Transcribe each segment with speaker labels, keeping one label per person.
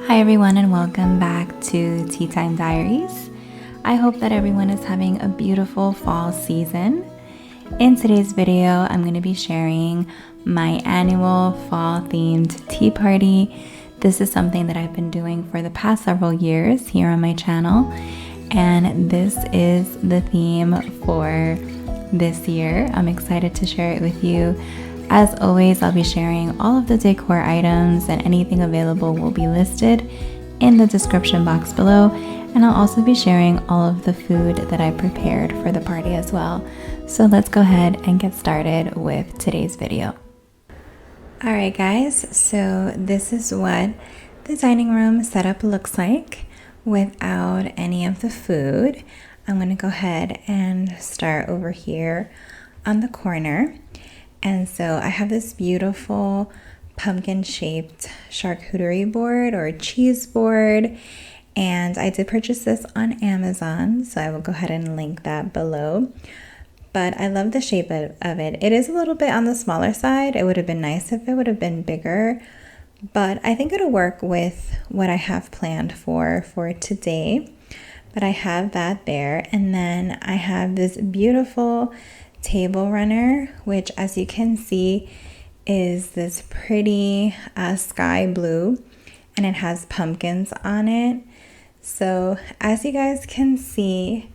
Speaker 1: Hi everyone and welcome back to Tea Time Diaries. I hope that everyone is having a beautiful fall season. In today's video, I'm going to be sharing my annual fall themed tea party. This is something that I've been doing for the past several years here on my channel, and this is the theme for this year. I'm excited to share it with you. As always, I'll be sharing all of the decor items, and anything available will be listed in the description box below. And I'll also be sharing all of the food that I prepared for the party as well. So let's go ahead and get started with today's video. Alright guys, so this is what the dining room setup looks like without any of the food. I'm going to go ahead and start over here on the corner. And so I have this beautiful pumpkin shaped charcuterie board or cheese board, and I did purchase this on Amazon, so I will go ahead and link that below. But I love the shape of it. It is a little bit on the smaller side. It would have been nice if it would have been bigger, but I think it'll work with what I have planned for today. But I have that there, and then I have this beautiful table runner, which as you can see is this pretty sky blue, and it has pumpkins on it. So as you guys can see,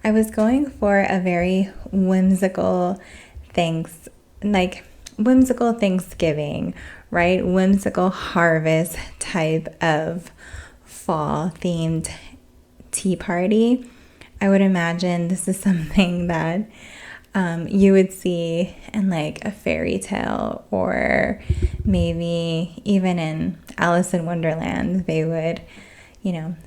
Speaker 1: I was going for a very whimsical Thanksgiving, right? Whimsical harvest type of fall themed tea party. I would imagine this is something that you would see in like a fairy tale, or maybe even in Alice in Wonderland. They would,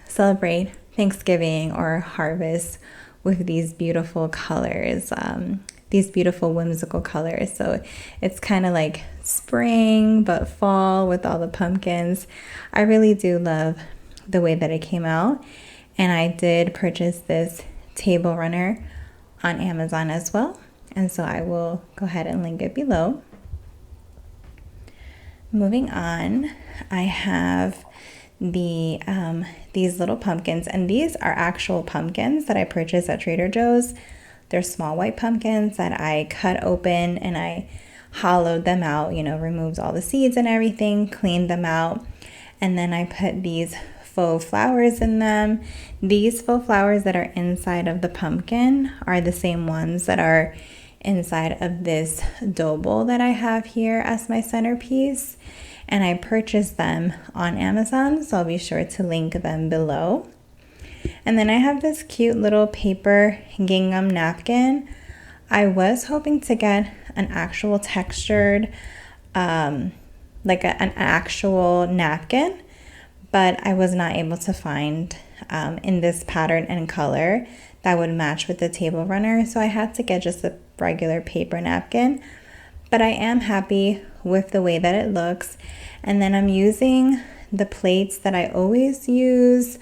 Speaker 1: celebrate Thanksgiving or harvest with these beautiful colors, these beautiful whimsical colors. So it's kind of like spring, but fall with all the pumpkins. I really do love the way that it came out. And I did purchase this table runner on Amazon as well, and so I will go ahead and link it below. Moving on, I have these little pumpkins, and these are actual pumpkins that I purchased at Trader Joe's. They're small white pumpkins that I cut open and I hollowed them out, removed all the seeds and everything, cleaned them out, and then I put these faux flowers in them. These faux flowers that are inside of the pumpkin are the same ones that are inside of this dough bowl that I have here as my centerpiece, and I purchased them on Amazon, so I'll be sure to link them below. And then I have this cute little paper gingham napkin. I was hoping to get an actual textured an actual napkin, but I was not able to find in this pattern and color that would match with the table runner, so I had to get just a regular paper napkin. But I am happy with the way that it looks. And then I'm using the plates that I always use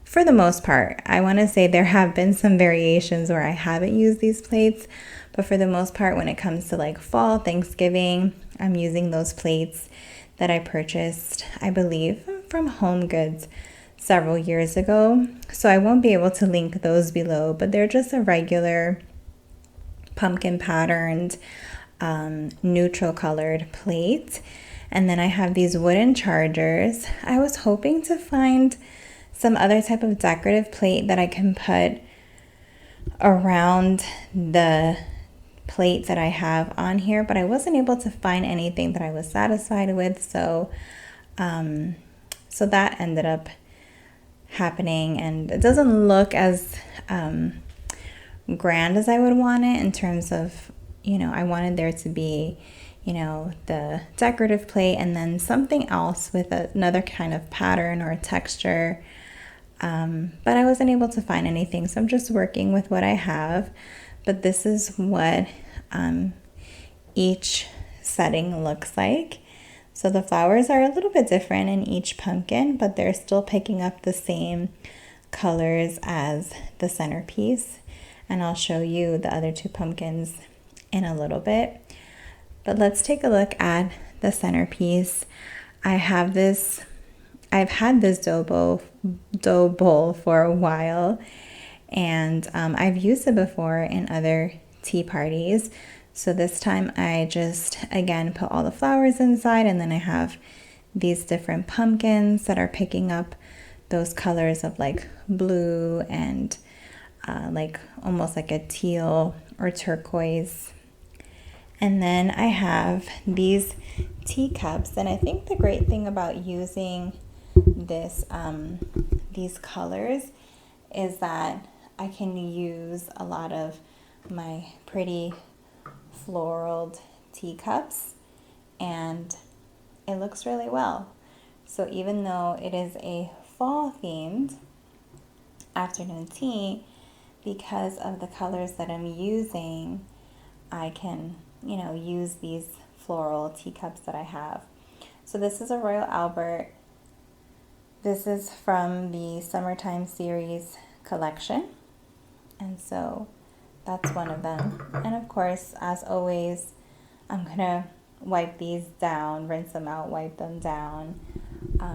Speaker 1: for the most part. I want to say there have been some variations where I haven't used these plates, but for the most part, when it comes to like fall, Thanksgiving, I'm using those plates that I purchased, I believe, from Home Goods several years ago. So I won't be able to link those below, but they're just a regular pumpkin patterned neutral colored plate. And then I have these wooden chargers. I was hoping to find some other type of decorative plate that I can put around the plate that I have on here, but I wasn't able to find anything that I was satisfied with. So that ended up happening, and it doesn't look as grand as I would want it in terms of, I wanted there to be, the decorative plate and then something else with another kind of pattern or texture. But I wasn't able to find anything, so I'm just working with what I have. But this is what each setting looks like. So the flowers are a little bit different in each pumpkin, but they're still picking up the same colors as the centerpiece. And I'll show you the other two pumpkins in a little bit. But let's take a look at the centerpiece. I have this I've had this dough bowl for a while, and I've used it before in other tea parties. So this time I just, again, put all the flowers inside, and then I have these different pumpkins that are picking up those colors of like blue and like almost like a teal or turquoise. And then I have these teacups, and I think the great thing about using these colors is that I can use a lot of my pretty floral teacups, and it looks really well. So even though it is a fall themed afternoon tea, because of the colors that I'm using, I can, use these floral teacups that I have. So this is a Royal Albert. This is from the Summertime Series collection. And so that's one of them. And of course, as always, I'm gonna wipe these down, rinse them out, wipe them down,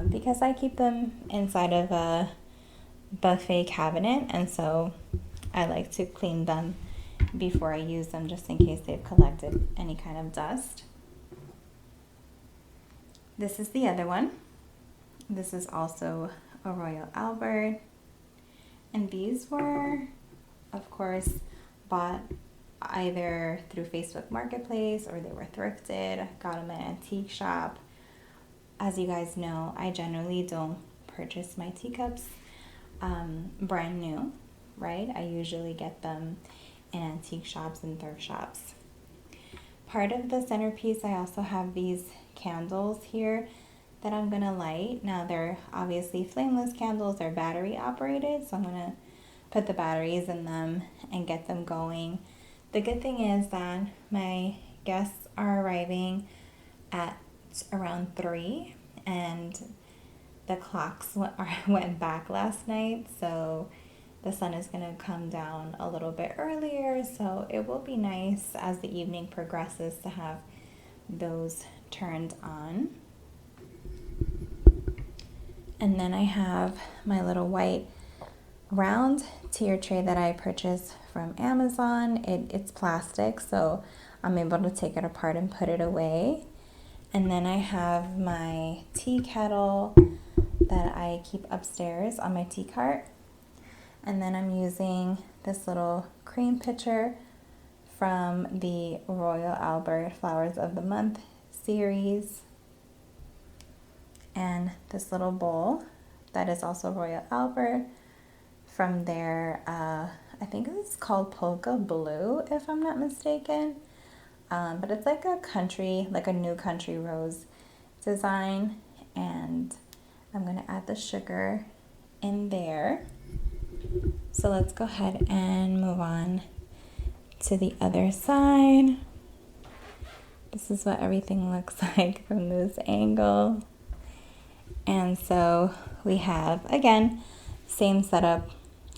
Speaker 1: because I keep them inside of a buffet cabinet, and so I like to clean them before I use them, just in case they've collected any kind of dust. This is the other one. This is also a Royal Albert, and these were, of course, bought either through Facebook Marketplace or they were thrifted. Got them at an antique shop. As you guys know, I generally don't purchase my teacups brand new, right? I usually get them in antique shops and thrift shops. Part of the centerpiece, I also have these candles here that I'm gonna light. Now they're obviously flameless candles, they're battery operated, so I'm gonna put the batteries in them and get them going. The good thing is that my guests are arriving at around 3, and the clocks went back last night, so the sun is going to come down a little bit earlier, so it will be nice as the evening progresses to have those turned on. And then I have my little white round tier tray that I purchased from Amazon. It's plastic, so I'm able to take it apart and put it away. And then I have my tea kettle that I keep upstairs on my tea cart. And then I'm using this little cream pitcher from the Royal Albert Flowers of the Month series. And this little bowl that is also Royal Albert from their, I think it's called Polka Blue, if I'm not mistaken. But it's like a new country rose design. And I'm going to add the sugar in there. So let's go ahead and move on to the other side. This is what everything looks like from this angle. And so we have, again, same setup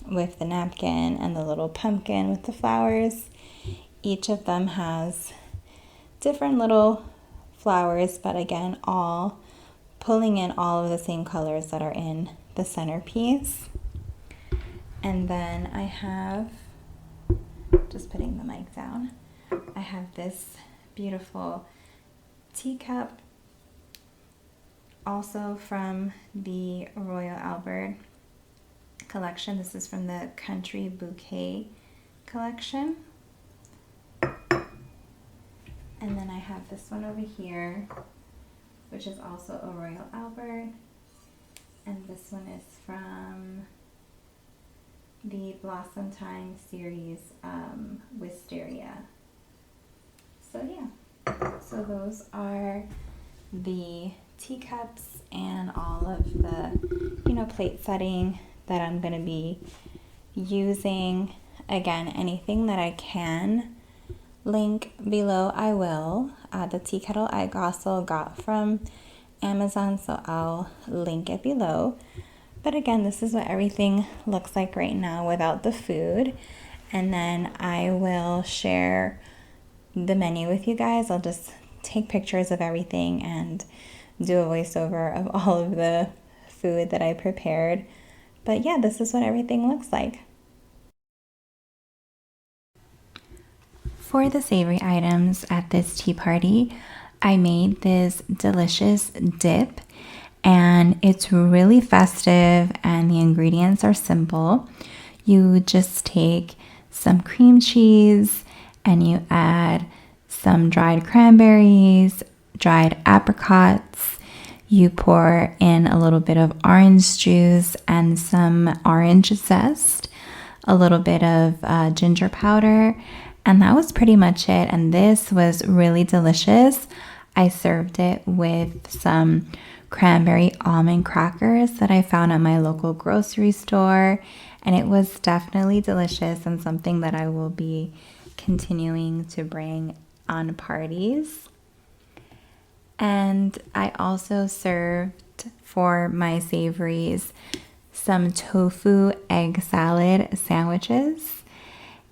Speaker 1: with the napkin and the little pumpkin with the flowers. Each of them has different little flowers, but again, all pulling in all of the same colors that are in the centerpiece. And then I have, just putting the mic down, I have this beautiful teacup, also from the Royal Albert collection. This is from the Country Bouquet collection. And then I have this one over here, which is also a Royal Albert. And this one is from the Blossom Time series, Wisteria. So yeah, so those are the teacups and all of the, plate setting that I'm going to be using. Again, anything that I can link below, I will. The tea kettle I also got from Amazon, so I'll link it below. But again, this is what everything looks like right now without the food. And then I will share the menu with you guys. I'll just take pictures of everything and do a voiceover of all of the food that I prepared. But yeah, this is what everything looks like. For the savory items at this tea party, I made this delicious dip, and it's really festive and the ingredients are simple. You just take some cream cheese and you add some dried cranberries, dried apricots. You pour in a little bit of orange juice and some orange zest, a little bit of ginger powder, and that was pretty much it. And this was really delicious. I served it with some cranberry almond crackers that I found at my local grocery store, and it was definitely delicious and something that I will be continuing to bring on parties. And I also served for my savories some tofu egg salad sandwiches,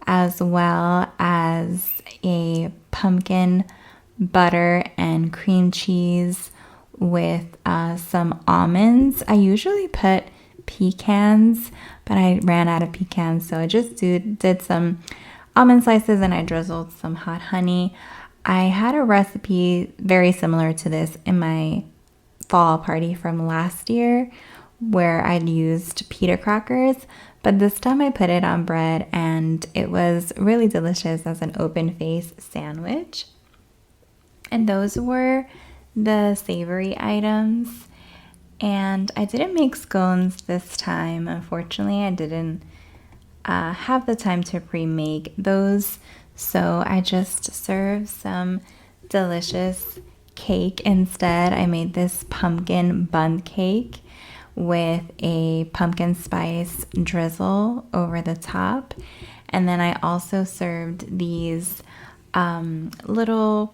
Speaker 1: as well as a pumpkin butter and cream cheese with some almonds. I usually put pecans, but I ran out of pecans, so I just did some almond slices and I drizzled some hot honey. I had a recipe very similar to this in my fall party from last year where I'd used pita crackers, but this time I put it on bread and it was really delicious as an open face sandwich. And those were the savory items. And I didn't make scones this time. Unfortunately, I didn't have the time to pre-make those. So I just served some delicious cake instead. I made this pumpkin bun cake with a pumpkin spice drizzle over the top. And then I also served these little,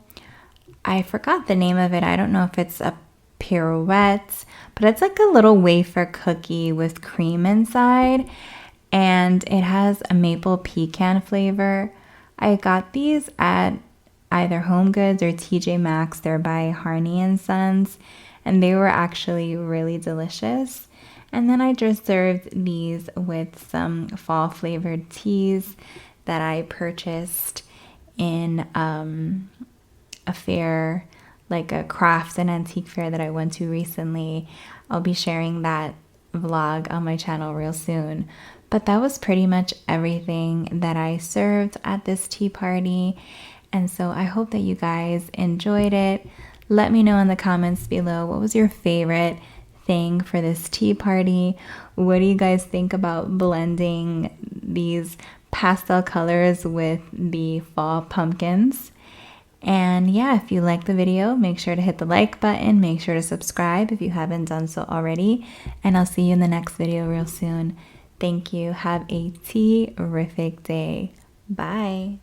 Speaker 1: I forgot the name of it. I don't know if it's a pirouette, but it's like a little wafer cookie with cream inside, and it has a maple pecan flavor. I got these at either Home Goods or TJ Maxx. They're by Harney and Sons, and they were actually really delicious. And then I just served these with some fall flavored teas that I purchased in a fair, like a craft and antique fair that I went to recently. I'll be sharing that vlog on my channel real soon. But that was pretty much everything that I served at this tea party. And so I hope that you guys enjoyed it. Let me know in the comments below, what was your favorite thing for this tea party? What do you guys think about blending these pastel colors with the fall pumpkins? And yeah, if you liked the video, make sure to hit the like button. Make sure to subscribe if you haven't done so already. And I'll see you in the next video real soon. Thank you. Have a terrific day. Bye.